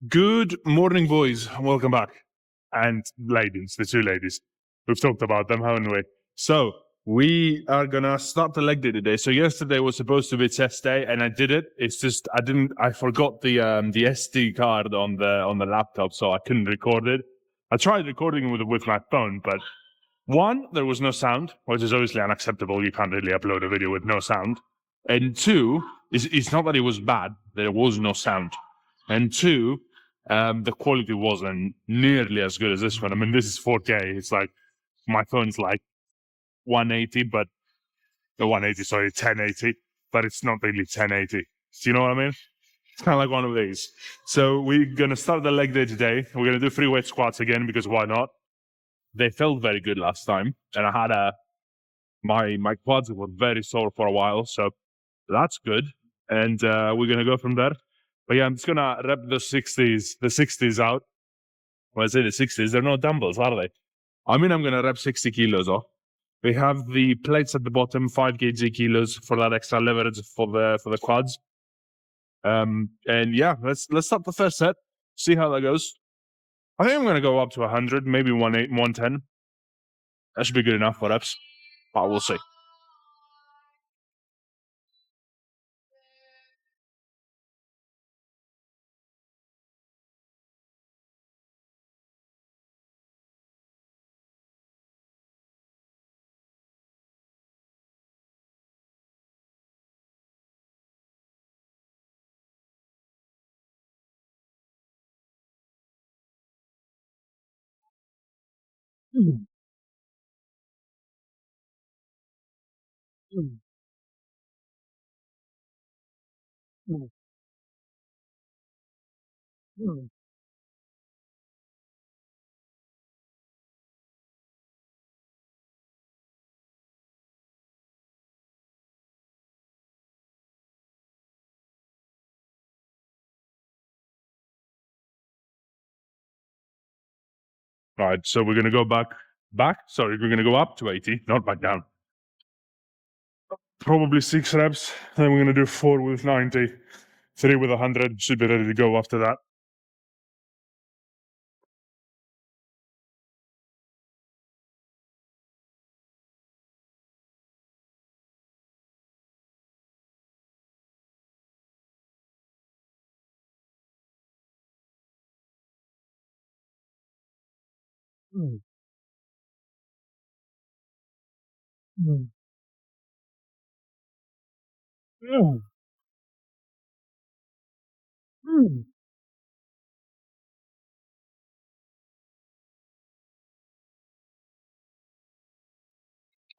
Good morning, boys. Welcome back. And ladies, the two ladies. We've talked about them, haven't we? So we are gonna start the leg day today. So yesterday was supposed to be chest day, and I did it. It's just I forgot the SD card on the laptop, so I couldn't record it. I tried recording with my phone, but one, there was no sound, which is obviously unacceptable. You can't really upload a video with no sound. And two, it's not that it was bad, there was no sound. And two, the quality wasn't nearly as good as this one. I mean, this is 4K. It's like my phone's like 180, but 180, sorry, 1080, but it's not really 1080. Do you know what I mean? It's kind of like one of these. So we're gonna start the leg day today. We're gonna do free weight squats again because why not? They felt very good last time, and I had my quads were very sore for a while, so that's good. And we're gonna go from there. But yeah, I'm just gonna rep the 60s out. Well, I say the 60s, they're not dumbbells, are they? I mean, I'm gonna rep 60 kilos off. We have the plates at the bottom, 5 kg kilos for that extra leverage for the quads. And yeah, let's start the first set, see how that goes. I think I'm gonna go up to 100, maybe 110. That should be good enough for reps, but we'll see. Mm. Mm. Mm. Mm. All right, so we're gonna go sorry, we're gonna go up to 80, not back down. Probably 6 reps, then we're gonna do 4 with 90, 3 with 100, should be ready to go after that. Mm. Mm. Mm. Mm.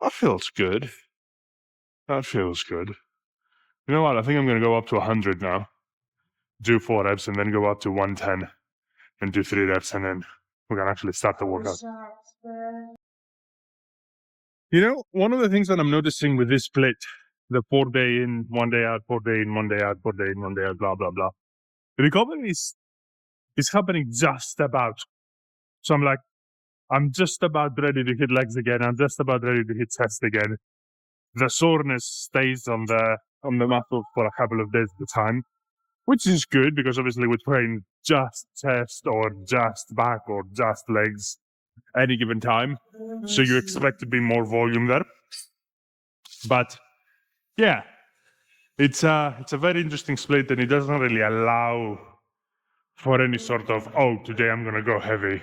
That feels good. That feels good. You know what, I think I'm gonna go up to 100 now, do 4 reps, and then go up to 110, and do 3 reps, and then we're gonna actually start the workout. You know, one of the things that I'm noticing with this split, the 4 day in, 1 day out, 4 day in, 1 day out, 4 day in, 1 day out, blah, blah, blah. The recovery is happening just about. So I'm just about ready to hit legs again. I'm just about ready to hit chest again. The soreness stays on the muscle for a couple of days at a time, which is good because obviously we train just chest or just back or just legs any given time. So you expect to be more volume there. But yeah, it's a very interesting split, and it doesn't really allow for any sort of, oh, today I'm gonna go heavy.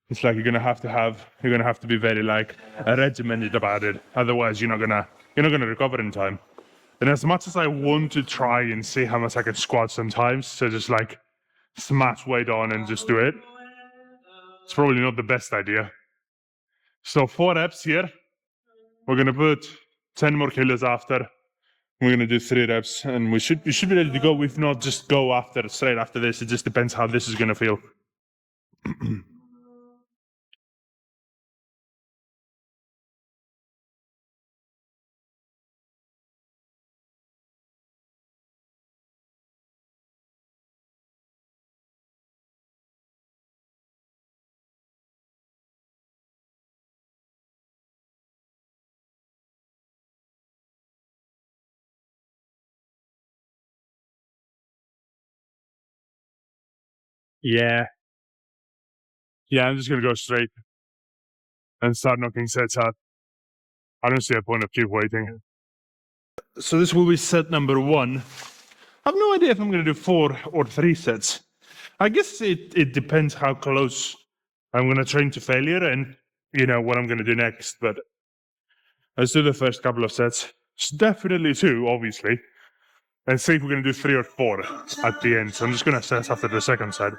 It's like you're gonna have to be very like regimented about it. Otherwise, you're not gonna recover in time. And as much as I want to try and see how much I can squat sometimes, so just like smash weight on and just do it, it's probably not the best idea. So 4 reps here. We're gonna put 10 more kilos after. We're gonna do 3 reps, and we should be ready to go. If not, just go straight after this. It just depends how this is gonna feel. Yeah. Yeah, I'm just going to go straight and start knocking sets out. I don't see a point of keep waiting. So this will be set number 1. I have no idea if I'm going to do 4 or 3 sets. I guess it depends how close I'm going to train to failure and, what I'm going to do next. But let's do the first couple of sets. It's definitely 2, obviously. And see if we're going to do 3 or 4 at the end. So I'm just going to assess after the second set.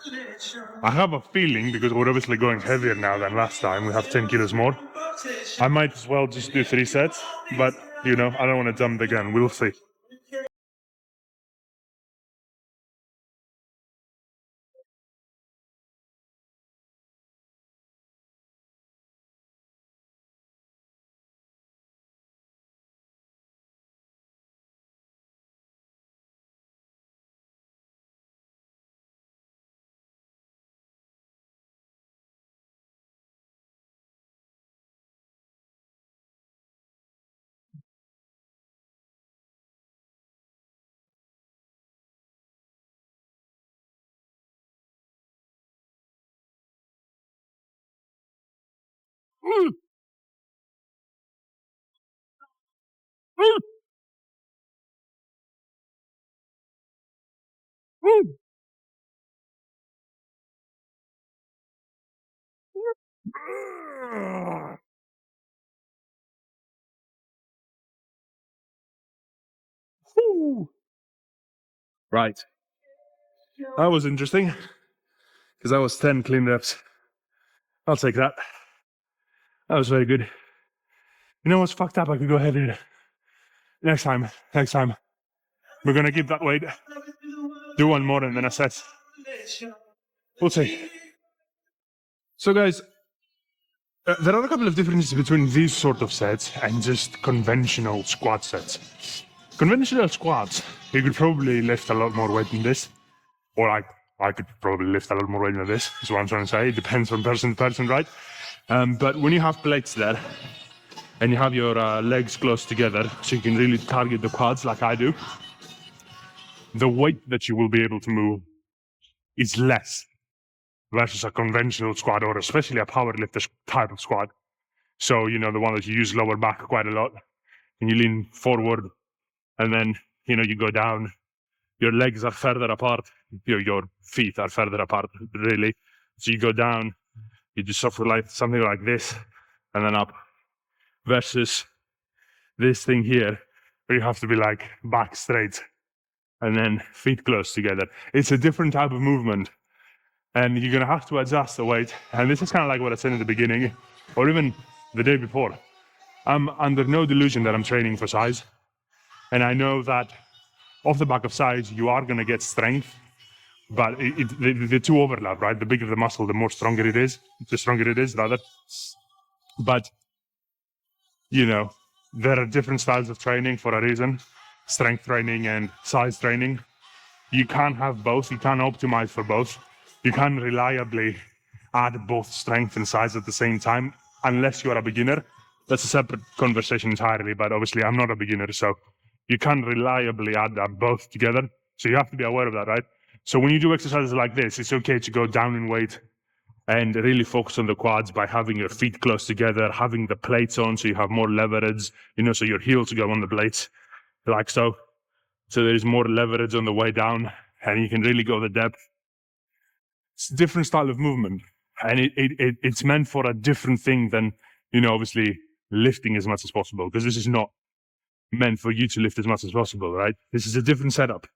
I have a feeling, because we're obviously going heavier now than last time, we have 10 kilos more. I might as well just do 3 sets, but, I don't want to jump the gun. We'll see. Right. That was interesting, because that was 10 clean reps. I'll take that. That was very good. You know what's fucked up? I could go heavier. Next time. We're going to keep that weight. Do 1 more and then a set. We'll see. So guys, there are a couple of differences between these sort of sets and just conventional squat sets. Conventional squats, you could probably lift a lot more weight than this. Or I could probably lift a lot more weight than this, is what I'm trying to say. It depends from person to person, right? But when you have plates there, and you have your legs close together, so you can really target the quads like I do, the weight that you will be able to move is less versus a conventional squat, or especially a powerlifter type of squat. So, the one that you use lower back quite a lot, and you lean forward, and then, you go down, your legs are further apart, your feet are further apart, really. So you go down, you do something like this, and then up, versus this thing here, where you have to be like back straight, and then feet close together. It's a different type of movement, and you're going to have to adjust the weight. And this is kind of like what I said in the beginning, or even the day before. I'm under no delusion that I'm training for size. And I know that off the back of size, you are going to get strength, but the two overlap, right? The bigger the muscle, the stronger it is, rather. But, there are different styles of training for a reason. Strength training and size training. You can't have both. You can't optimize for both. You can't reliably add both strength and size at the same time, unless you are a beginner. That's a separate conversation entirely, but obviously I'm not a beginner, so you can't reliably add that both together. So you have to be aware of that, right? So when you do exercises like this, it's okay to go down in weight and really focus on the quads by having your feet close together, having the plates on so you have more leverage, so your heels go on the plates, like so. So there's more leverage on the way down, and you can really go the depth. It's a different style of movement, and it's meant for a different thing than, obviously lifting as much as possible, because this is not meant for you to lift as much as possible, right? This is a different setup.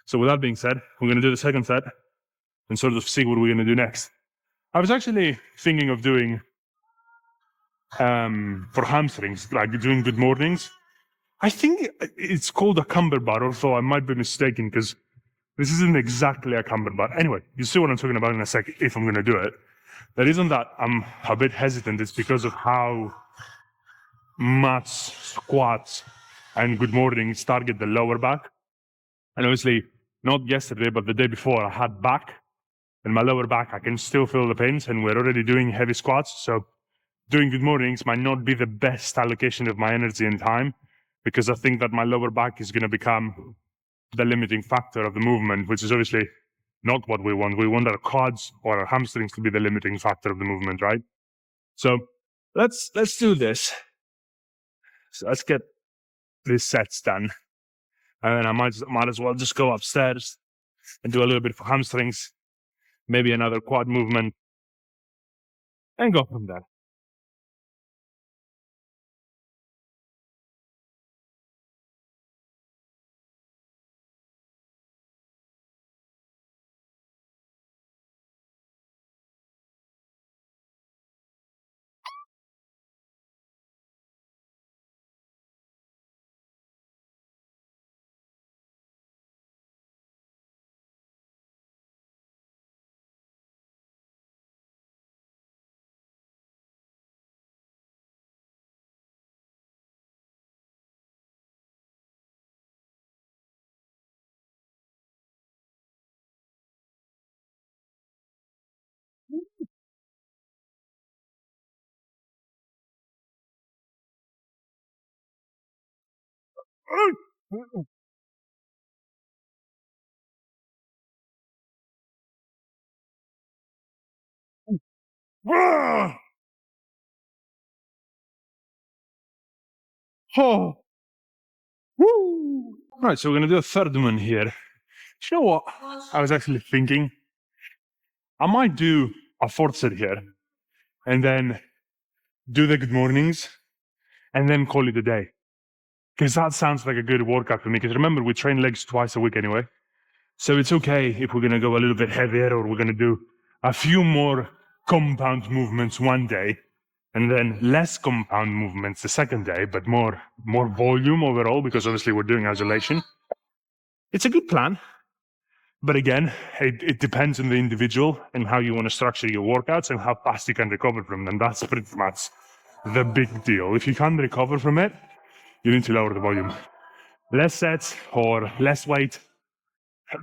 So with that being said, we're going to do the second set and sort of see what we're going to do next. I was actually thinking of doing, for hamstrings, like doing good mornings. I think it's called a cumber bar, although I might be mistaken, because this isn't exactly a cumber bar. Anyway, you see what I'm talking about in a sec, if I'm going to do it. The reason that I'm a bit hesitant is because of how much squats and good mornings target the lower back. And obviously, not yesterday, but the day before, I had back, and my lower back, I can still feel the pains, and we're already doing heavy squats. So doing good mornings might not be the best allocation of my energy and time, because I think that my lower back is going to become the limiting factor of the movement, which is obviously not what we want. We want our quads or our hamstrings to be the limiting factor of the movement, right? So let's do this. So let's get these sets done. And then I might as well just go upstairs and do a little bit for hamstrings, maybe another quad movement, and go from there. Oh, woo. Right, so we're gonna do a third one here. You know what? I was actually thinking I might do a fourth set here and then do the good mornings and then call it a day. Because that sounds like a good workout for me. Because remember, we train legs twice a week anyway. So it's okay if we're going to go a little bit heavier or we're going to do a few more compound movements one day and then less compound movements the second day, but more volume overall, because obviously we're doing isolation. It's a good plan. But again, it depends on the individual and how you want to structure your workouts and how fast you can recover from them. That's pretty much the big deal. If you can't recover from it, you need to lower the volume. Less sets or less weight.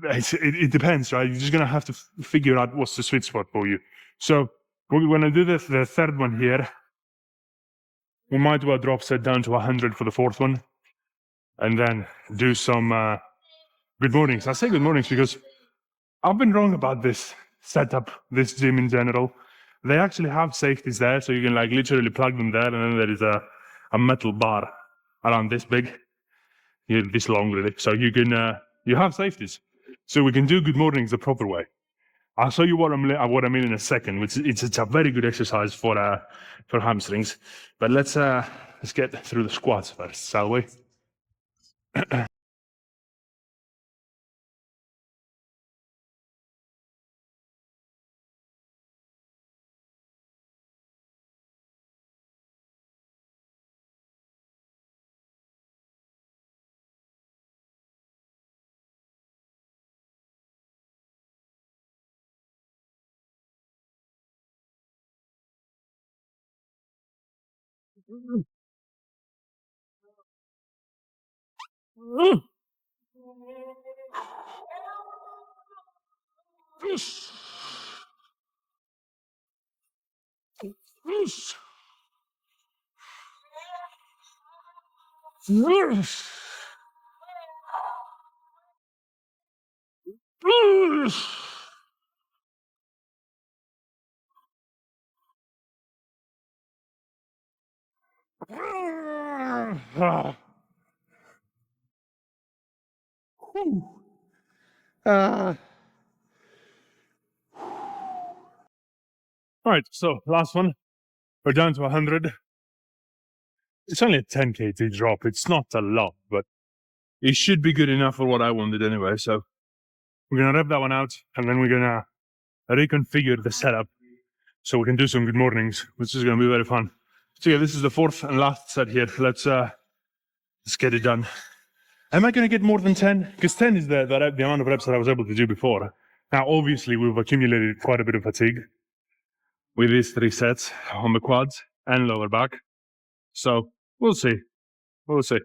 It depends, right? You're just going to have to figure out what's the sweet spot for you. So we're going to do the third one here. We might do a drop set down to 100 for the fourth one. And then do some good mornings. I say good mornings because I've been wrong about this setup, this gym in general. They actually have safeties there, so you can like literally plug them there, and then there is a metal bar around this big, this long really. So you can you have safeties, so we can do good mornings the proper way. I'll show you what I mean in a second. It's a very good exercise for hamstrings. But let's get through the squats first, shall we? All right, so last one. We're down to 100. It's only a 10 kg drop. It's not a lot, but it should be good enough for what I wanted anyway. So we're going to rep that one out, and then we're going to reconfigure the setup so we can do some good mornings, which is going to be very fun. So yeah, this is the fourth and last set here. Let's get it done. Am I going to get more than 10? Because 10 is the amount of reps that I was able to do before. Now, obviously, we've accumulated quite a bit of fatigue with these 3 sets on the quads and lower back. So we'll see. We'll see.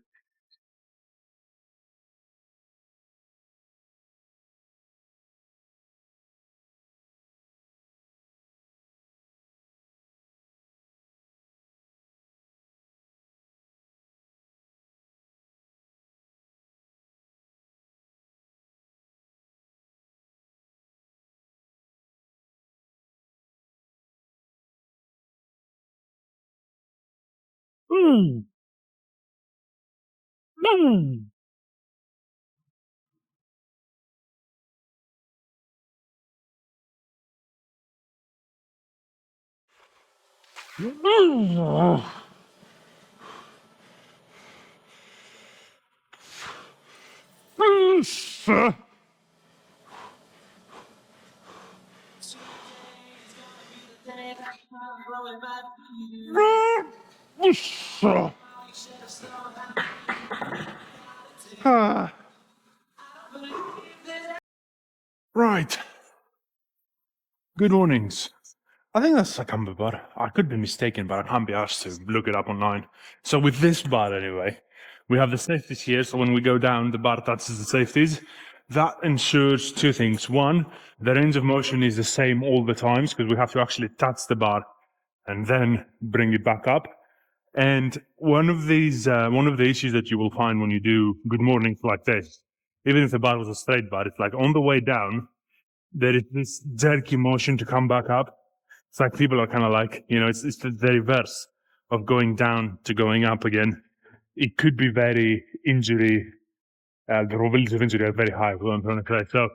Right. Good mornings. I think that's a combo bar. I could be mistaken, but I can't be asked to look it up online. So with this bar anyway, we have the safeties here. So when we go down, the bar touches the safeties. That ensures two things. One, the range of motion is the same all the times because we have to actually touch the bar and then bring it back up. And one of the issues that you will find when you do good mornings like this, even if the bar was a straight bar, it's like on the way down, there is this jerky motion to come back up. It's like people are kind of like, it's the reverse of going down to going up again. It could be very injury, the probability of injury are very high, what I'm trying to say. So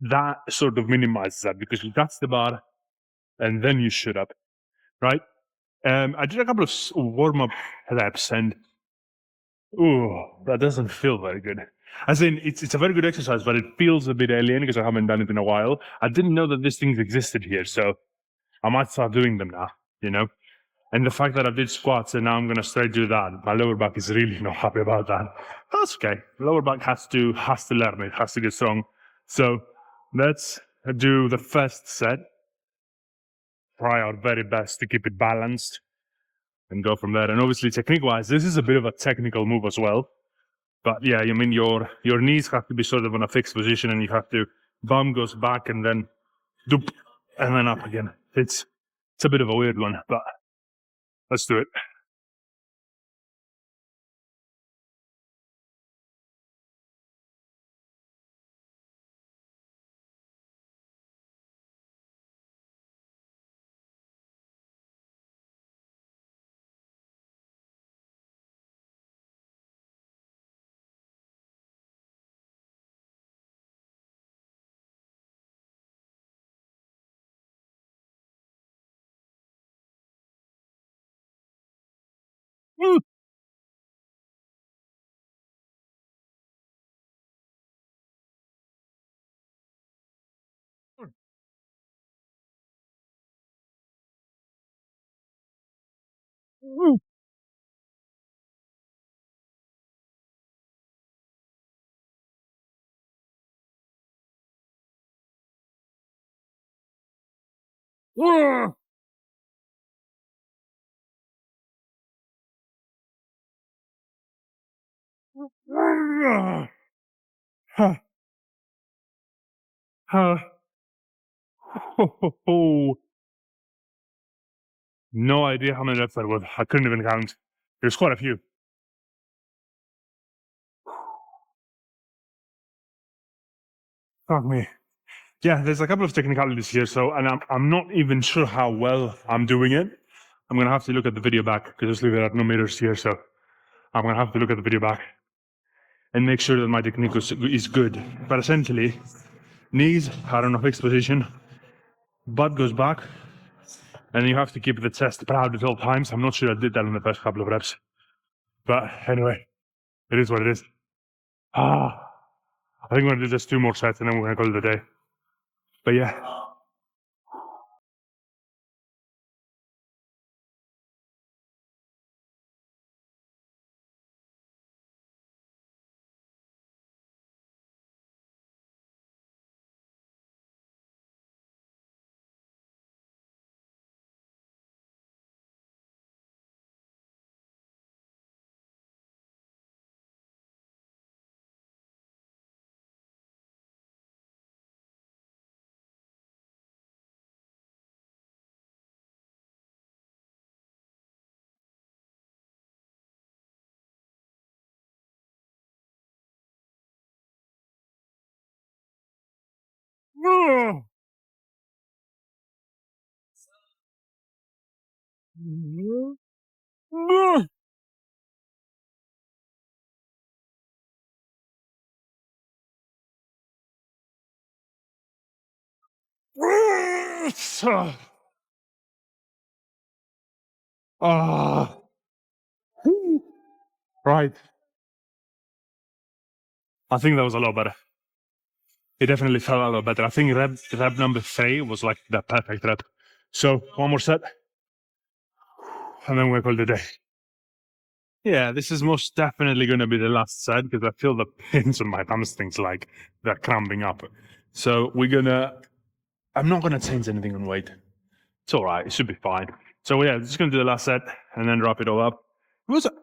that sort of minimizes that because you touch the bar and then you shoot up, right? I did a couple of warm-up reps and, that doesn't feel very good. As in, it's a very good exercise, but it feels a bit alien because I haven't done it in a while. I didn't know that these things existed here, so I might start doing them now, And the fact that I did squats and now I'm going to straight do that, my lower back is really not happy about that. That's okay. Lower back has to learn it, has to get strong. So let's do the first set. Try our very best to keep it balanced and go from there. And obviously, technique-wise, this is a bit of a technical move as well. But yeah, I mean, your knees have to be sort of in a fixed position and you have to, bum goes back and then doop, and then up again. It's a bit of a weird one, but let's do it. No idea how many reps that was. I couldn't even count. There's quite a few. Fuck me. Yeah, there's a couple of technicalities here. So, and I'm not even sure how well I'm doing it. I'm gonna have to look at the video back because obviously there are no mirrors here. So I'm gonna have to look at the video back and make sure that my technique is good. But essentially, knees are in a fixed position, butt goes back, and you have to keep the chest proud at all times. I'm not sure I did that in the first couple of reps. But anyway, it is what it is. I think we're gonna do just 2 more sets and then we're gonna call it a day. But yeah. Ah, right. I think that was a lot better. It definitely felt a lot better. I think rep number 3 was like the perfect rep. So one more set, and then we'll call it a day. Yeah, this is most definitely going to be the last set because I feel the pins on my hamstrings like they're cramping up. So I'm not going to change anything on weight. It's all right. It should be fine. So yeah, just going to do the last set and then wrap it all up.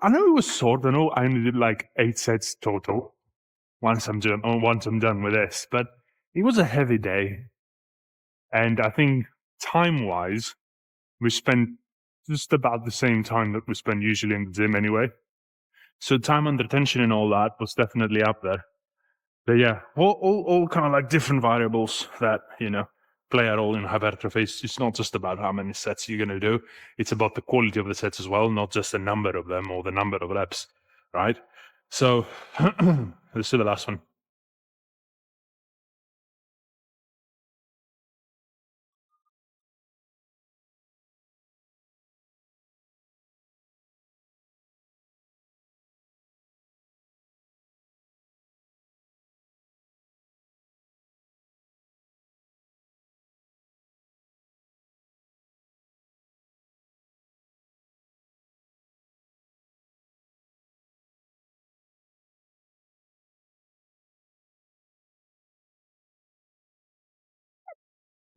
I know it was short. I know I only did like 8 sets total once I'm done with this, but it was a heavy day. And I think time-wise, we spent just about the same time that we spend usually in the gym anyway. So time under tension and all that was definitely up there. But yeah, all kind of like different variables that, play a role in hypertrophy. It's not just about how many sets you're going to do. It's about the quality of the sets as well, not just the number of them or the number of reps, right? So let's do the last one.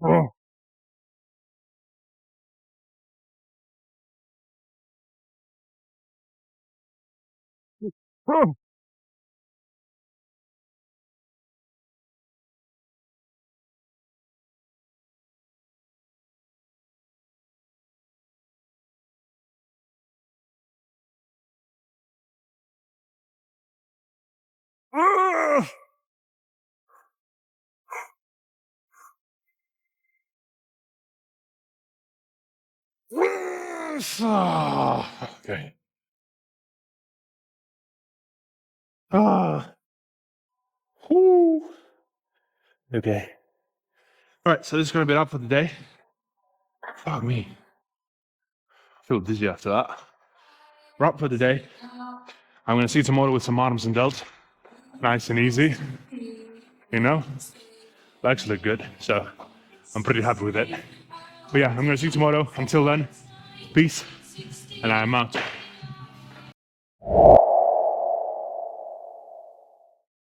Oh. Oh. Oh. Okay. Ah. Okay. All right, so this is going to be it up for the day. Fuck me. I feel dizzy after that. Wrap for the day. I'm going to see you tomorrow with some arms and delts. Nice and easy. Legs look good, so I'm pretty happy with it. But yeah, I'm going to see you tomorrow. Until then, peace, and I'm out.